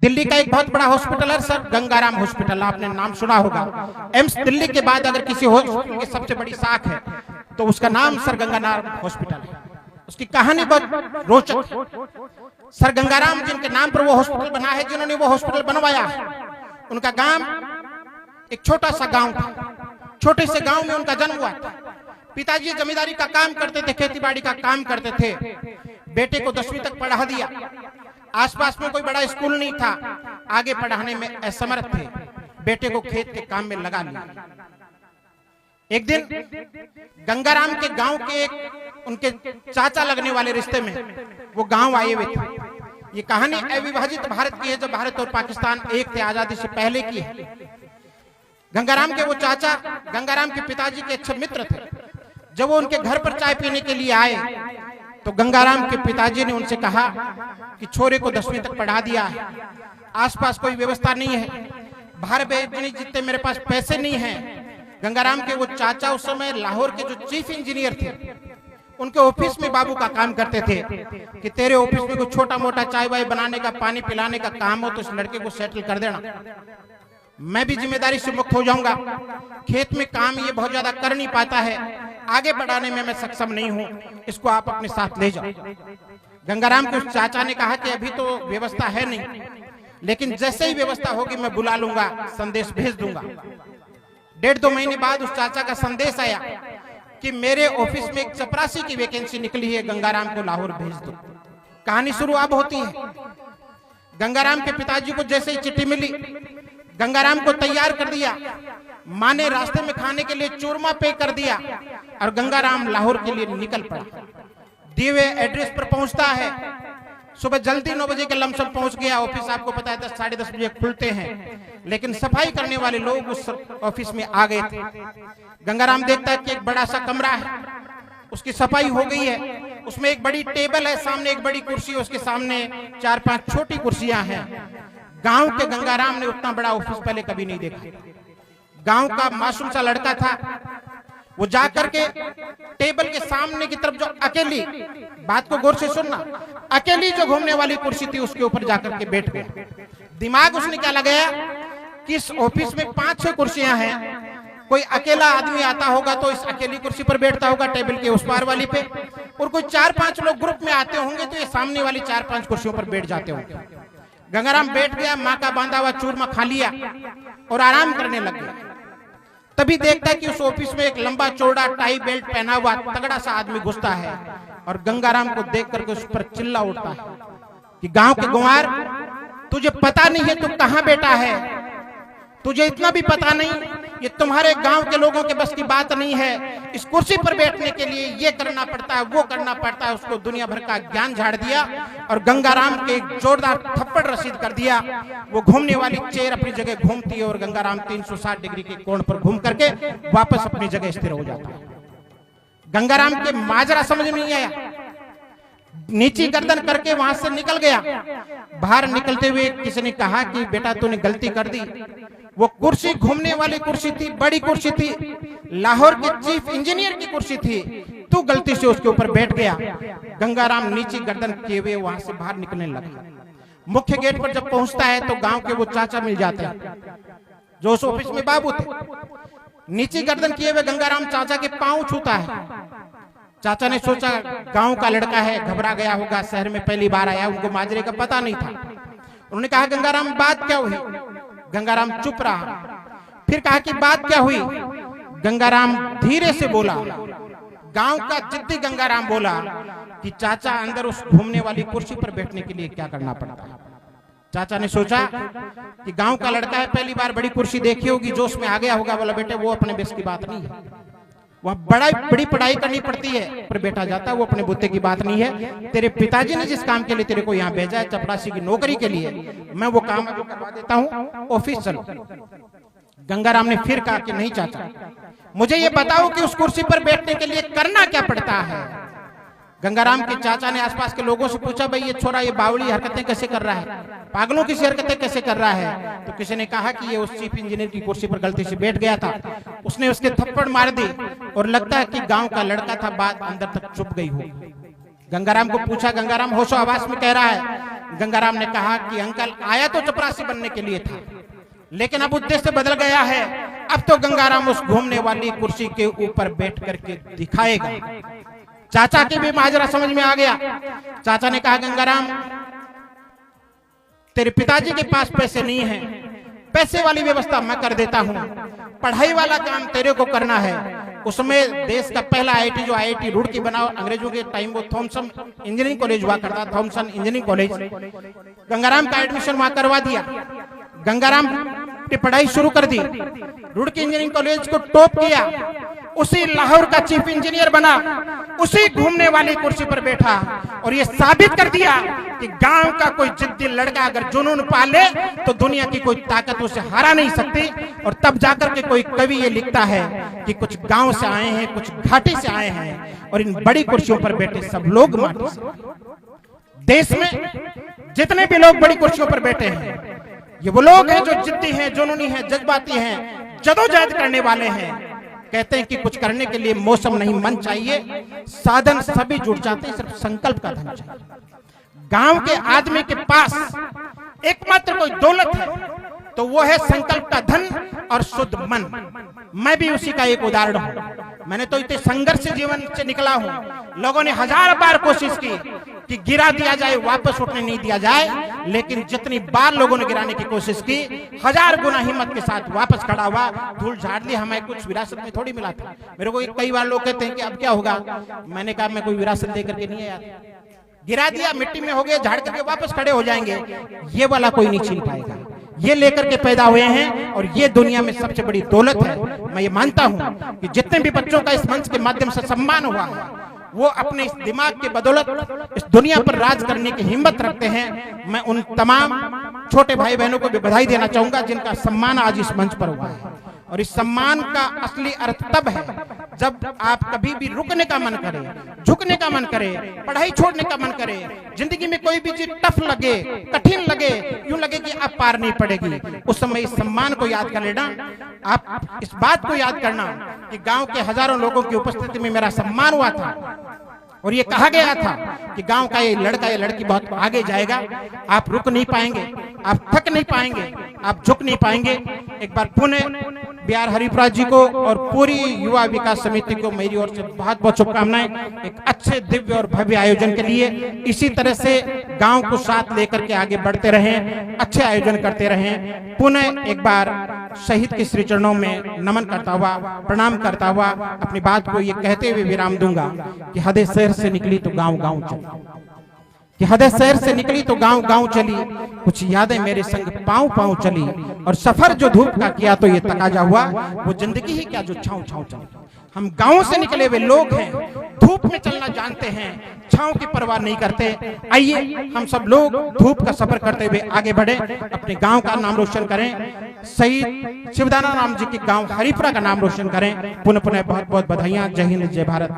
दिल्ली का एक बहुत बड़ा हॉस्पिटल है सर गंगाराम हॉस्पिटल, आपने नाम सुना होगा। एम्स दिल्ली के बाद अगर किसी हॉस्पिटल की सबसे बड़ी शाख है तो उसका नाम सर गंगाराम हॉस्पिटल है। उसकी कहानी बहुत रोचक है। सर गंगाराम जिनके नाम पर वो हॉस्पिटल बना है, जिन्होंने वो हॉस्पिटल बनवाया है, उनका गांव एक छोटा सा गांव था। छोटे से गांव में उनका जन्म हुआ था। पिताजी जमींदारी का काम करते थे, खेतीबाड़ी का काम करते थे। बेटे को 10वीं तक पढ़ा दिया। आसपास में कोई बड़ा स्कूल नहीं था, आगे पढ़ाने में असमर्थ थे। बेटे को खेत के काम में लगा लिया। एक दिन गंगाराम के गांव के एक उनके चाचा लगने वाले रिश्ते में वो गांव आए हुए थे। ये कहानी अविभाजित भारत की है, जब भारत और पाकिस्तान एक थे, आजादी से पहले की है। गंगाराम के वो चाचा गंगाराम के पिताजी के अच्छे मित्र थे। जब वो उनके घर पर चाय पीने के लिए आए तो गंगाराम के पिताजी ने उनसे कहा कि छोरे को 10वीं तक पढ़ा दिया है, आसपास कोई व्यवस्था नहीं है, बाहर भेजने जितने मेरे पास पैसे नहीं हैं। गंगाराम के वो चाचा उस समय लाहौर के जो चीफ इंजीनियर थे, उनके ऑफिस में बाबू का काम करते थे कि तेरे ऑफिस में कोई छोटा मोटा चाय वाय बनाने का, पानी पिलाने का काम हो तो इस लड़के को सेटल कर देना, मैं भी जिम्मेदारी से मुक्त हो जाऊंगा। खेत में काम ये बहुत ज्यादा कर नहीं पाता है, आगे बढ़ाने में मैं सक्षम नहीं हूं, इसको आप अपने साथ ले जाओ। गंगाराम के उस चाचा ने कहा कि अभी तो व्यवस्था है नहीं, लेकिन जैसे ही व्यवस्था होगी मैं बुला लूंगा, संदेश भेज दूंगा। 1.5-2 महीने बाद उस चाचा का संदेश आया कि मेरे ऑफिस में एक चपरासी की वैकेंसी निकली है, गंगाराम को लाहौर भेज दो। कहानी शुरू अब होती है। गंगाराम के पिताजी को जैसे ही चिट्ठी मिली, गंगाराम को तैयार कर दिया। माँ ने रास्ते में खाने के लिए चूरमा पे कर दिया और गंगाराम लाहौर के लिए निकल पड़ा। दिए हुए एड्रेस पर पहुंचता है। सुबह जल्दी 9 बजे के लमसम पहुंच गया। ऑफिस आपको पता है 10 साढ़े 10 बजे खुलते हैं, लेकिन सफाई करने वाले लोग उस ऑफिस में आ गए थे। गंगाराम देखता है कि एक बड़ा सा कमरा है, उसकी सफाई हो गई है, उसमें एक बड़ी टेबल है, सामने एक बड़ी कुर्सी, उसके सामने 4-5 छोटी कुर्सियां हैं। गांव के गंगाराम ने उतना बड़ा ऑफिस पहले कभी नहीं देखा। गांव का मासूम सा लड़का था, वो जाकर के टेबल के सामने की तरफ जो अकेली, बात को गौर से सुनना, अकेली जो घूमने वाली कुर्सी थी उसके ऊपर जाकर के बैठ गया। दिमाग उसने क्या लगाया कि इस ऑफिस में 5-6 कुर्सियां हैं, कोई अकेला आदमी आता होगा तो इस अकेली कुर्सी पर बैठता होगा टेबल के उस पार वाली पे, और कोई 4-5 लोग ग्रुप में आते होंगे तो ये सामने वाली 4-5 कुर्सियों पर बैठ जाते होंगे। गंगाराम बैठ गया, माँ का बांधा हुआ चूरमा खा लिया और आराम करने लग गया। तभी देखता है कि उस ऑफिस में एक लंबा चौड़ा टाई बेल्ट पहना हुआ तगड़ा सा आदमी घुसता है और गंगाराम को देख करके उस पर चिल्ला उठता है कि गांव के गुंवार, तुझे पता नहीं है तू कहां बैठा है, तुझे इतना भी पता नहीं, ये तुम्हारे गांव के लोगों के बस की बात नहीं है। इस कुर्सी पर बैठने के लिए ये करना पड़ता है, वो करना पड़ता है। उसको दुनिया भर का ज्ञान झाड़ दिया और गंगाराम के एक जोरदार थप्पड़ रसीद कर दिया। वो घूमने वाली चेयर अपनी जगह घूमती है और गंगाराम 360 डिग्री के कोण पर घूम करके वापस अपनी जगह स्थिर हो जाता है। गंगाराम के माजरा समझ में नहीं आया, नीची गर्दन करके वहां से निकल गया। बाहर निकलते हुए किसी ने कहा कि बेटा तूने गलती कर दी। वो कुर्सी घूमने वाली कुर्सी थी, बड़ी कुर्सी थी, लाहौर के चीफ इंजीनियर की कुर्सी थी, तू गलती से उसके ऊपर बैठ गया। गंगाराम नीची गर्दन किए हुए वहां से बाहर निकलने लगा। मुख्य गेट पर जब पहुंचता है तो गांव के वो चाचा मिल जाते हैं जो उस ऑफिस में बाबू थे। नीची गर्दन किए हुए गंगाराम चाचा के पांव छूता है। चाचा ने सोचा गांव का लड़का है, घबरा गया होगा, शहर में पहली बार आया, उनको माजरे का पता नहीं था। उन्होंने कहा गंगाराम बात क्या हुई? गंगाराम चुप रहा। फिर कहा कि बात क्या हुई? गंगाराम धीरे से बोला, गांव का जिद्दी गंगाराम बोला कि चाचा अंदर उस घूमने वाली कुर्सी पर बैठने के लिए क्या करना पड़ता है। चाचा ने सोचा कि गांव का लड़का है, पहली बार बड़ी कुर्सी देखी होगी, जोश में आ गया होगा। बोला बेटे वो अपने बेस की बात नहीं है, वह बड़ी पढ़ाई करनी पड़ती है पर बेटा जाता है, वो अपने बुत्ते की बात नहीं है। तेरे पिताजी ने जिस काम के लिए तेरे को यहाँ भेजा है, चपरासी की नौकरी के लिए, मैं वो काम अभी करवा देता हूँ, ऑफिस चलो। गंगाराम ने फिर कहा कि नहीं चाचा, मुझे ये बताओ कि उस कुर्सी पर बैठने के लिए करना क्या पड़ता है। गंगाराम के चाचा ने आसपास के लोगों से पूछा, भाई ये छोरा ये बावड़ी हरकतें कैसे कर रहा है, पागलों की हरकतें कैसे कर रहा है? तो किसी ने कहा कि ये उस चीफ इंजीनियर की कुर्सी पर गलती से बैठ गया था, उसने उसके थप्पड़ मार दी और लगता है कि गांव का लड़का था, बात अंदर तक चुप गई हो। गंगाराम को पूछा, गंगाराम होशो आवाज में कह रहा है गंगाराम ने कहा कि अंकल आया तो चपरासी बनने के लिए था, लेकिन अब उद्देश्य बदल गया है। अब तो गंगाराम उस घूमने वाली कुर्सी के ऊपर बैठ करके दिखाएगा। चाचा की भी माजरा समझ में आ गया। चाचा ने कहा, गंगाराम तेरे पिताजी के पास पैसे नहीं है, पैसे वाली व्यवस्था मैं कर देता हूं, पढ़ाई वाला काम तेरे को करना है। उसमें देश का पहला आईआईटी जो आईआईटी रुड़की बना, अंग्रेजों के टाइम वो थॉमसन इंजीनियरिंग कॉलेज हुआ करता, थॉमसन इंजीनियरिंग कॉलेज, गंगाराम का एडमिशन वहां करवा दिया। गंगाराम ने पढ़ाई शुरू कर दी, रुड़की इंजीनियरिंग कॉलेज को टॉप किया, उसी लाहौर का चीफ इंजीनियर बना, उसी घूमने वाली कुर्सी पर बैठा और ये साबित कर दिया कि गांव का कोई जिद्दी लड़का अगर जुनून पाले तो दुनिया की कोई ताकत उसे हरा नहीं सकती। और तब जाकर के कोई कवि ये लिखता है कि कुछ गांव से आए हैं, कुछ घाटी से आए हैं और इन बड़ी कुर्सियों पर बैठे सब लोग माटी से। देश में जितने भी लोग बड़ी कुर्सियों पर बैठे हैं, ये वो लोग हैं जो जिद्दी हैं, जुनूनी हैं, जज्बाती हैं, जदोजहद करने वाले हैं। कहते हैं कि कुछ करने के लिए मौसम नहीं मन चाहिए, साधन सभी जुट जाते हैं, सिर्फ संकल्प का धन चाहिए। गांव के आदमी के पास एकमात्र कोई दौलत है तो वो है संकल्प का धन और शुद्ध मन। मैं भी उसी का एक उदाहरण हूं। मैंने तो इतने संघर्ष जीवन से निकला हूं। लोगों ने 1000 बार कोशिश की कि गिरा दिया जाए, वापस उठने नहीं दिया जाए, लेकिन जितनी बार लोगों ने गिराने की कोशिश की, 1000 गुना हिम्मत के साथ वापस खड़ा हुआ, धूल झाड़ ली। हमें कुछ विरासत में थोड़ी मिला था। मेरे को कई बार लोग कहते हैं कि अब क्या होगा, मैंने कहा मैं कोई विरासत देकर के नहीं आया, गिरा दिया, मिट्टी में हो गए, झाड़ करके वापस खड़े हो जाएंगे, ये वाला कोई नहीं छीन पाएगा। ये लेकर के पैदा हुए हैं और ये दुनिया में सबसे बड़ी दौलत है। मैं ये मानता हूं कि जितने भी बच्चों का इस मंच के माध्यम से सम्मान हुआ है, वो अपने इस दिमाग के बदौलत इस दुनिया पर राज करने की हिम्मत रखते हैं। मैं उन तमाम छोटे भाई बहनों को भी बधाई देना चाहूंगा जिनका सम्मान आज इस मंच पर हुआ है। और इस सम्मान का असली अर्थ तब है जब आप कभी भी रुकने का मन करे, झुकने का मन करे, पढ़ाई छोड़ने का मन करे, जिंदगी में कोई भी चीज टफ लगे, कठिन लगे, यूं लगे कि आप पार नहीं पड़ेगी, उस समय इस सम्मान को याद कर लेना। आप इस बात को याद करना कि गांव के हजारों लोगों की उपस्थिति में मेरा सम्मान हुआ था और ये कहा गया था कि गांव का ये लड़का, ये लड़की बहुत आगे जाएगा। आप रुक नहीं पाएंगे, आप थक नहीं पाएंगे, आप झुक नहीं पाएंगे। एक बार पुनः बिहार हरिपुरा जी को और पूरी युवा विकास समिति को मेरी ओर से बहुत बहुत शुभकामनाएं एक अच्छे दिव्य और भव्य आयोजन के लिए। इसी तरह से गांव को साथ लेकर के आगे बढ़ते रहें, अच्छे आयोजन करते रहें। पुनः एक बार शहीद के श्री चरणों में नमन करता हुआ, प्रणाम करता हुआ अपनी बात को ये कहते हुए विराम दूंगा कि हदे शहर से निकली तो गांव गांव चली, कि हदे शहर से निकली तो गांव गांव चली, कुछ यादें मेरे संग पांव पांव चली, और सफर जो धूप का किया तो ये तकाजा हुआ, वो जिंदगी ही क्या जो छांव छांव चली। हम गांव से निकले हुए लोग हैं, धूप में चलना जानते हैं, छांव की परवाह नहीं करते। आइए हम सब लोग धूप का सफर करते हुए आगे बढ़े, अपने गांव का नाम रोशन करें, शहीद शिवदाना राम जी के गांव हरिपुरा का नाम रोशन करें। पुनः पुनः बहुत बहुत बधाइयां। जय हिंद, जय भारत।